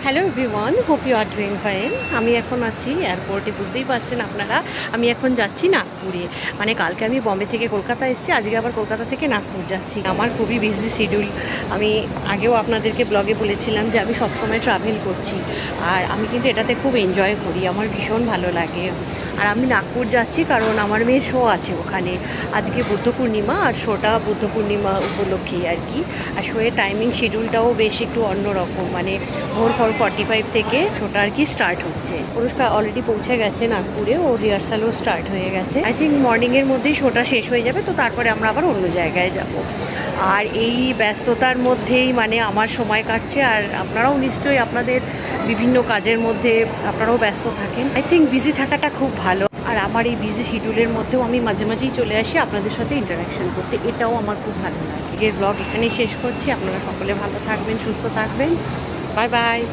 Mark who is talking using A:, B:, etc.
A: Hello everyone, hope you are doing fine. আমি এখন আছি এয়ারপোর্টে, বুঝতেই পারছেন আপনারা। আমি এখন যাচ্ছি নাগপুরে। মানে কালকে আমি বম্বে থেকে কলকাতা এসেছি, আজকে আবার কলকাতা থেকে নাগপুর যাচ্ছি। আমার খুবই বিজি শিডিউল। আমি আগেও আপনাদেরকে ব্লগে বলেছিলাম যে আমি সবসময় ট্রাভেল করছি, আর আমি কিন্তু এটাতে খুব এনজয় করি, আমার ভীষণ ভালো লাগে। আর আমি নাগপুর যাচ্ছি কারণ আমার মেয়ের শো আছে ওখানে। আজকে বুদ্ধ পূর্ণিমা, আর শোটা বুদ্ধ পূর্ণিমা উপলক্ষেই আর কি। আর শোয়ের টাইমিং শিডিউলটাও বেশ একটু অন্যরকম, মানে ভোর 4:45 থেকে শোটা আর কি স্টার্ট হচ্ছে। অনুষ্কা অলরেডি পৌঁছে গেছে নাগপুরে, ও রিহার্সালও স্টার্ট হয়ে গেছে। আই থিঙ্ক মর্নিংয়ের মধ্যেই শোটা শেষ হয়ে যাবে, তো তারপরে আমরা আবার অন্য জায়গায় যাব। আর এই ব্যস্ততার মধ্যেই মানে আমার সময় কাটছে, আর আপনারাও নিশ্চয়ই আপনাদের বিভিন্ন কাজের মধ্যে আপনারাও ব্যস্ত থাকেন। আই থিঙ্ক বিজি থাকাটা খুব ভালো। আর আমার এই বিজি শিডিউলের মধ্যেও আমি মাঝে মাঝেই চলে আসি আপনাদের সাথে ইন্টারাকশন করতে, এটাও আমার খুব ভালো লাগে। আজকের ব্লগ এখানেই শেষ করছি। আপনারা সকলে ভালো থাকবেন, সুস্থ থাকবেন। Bye bye.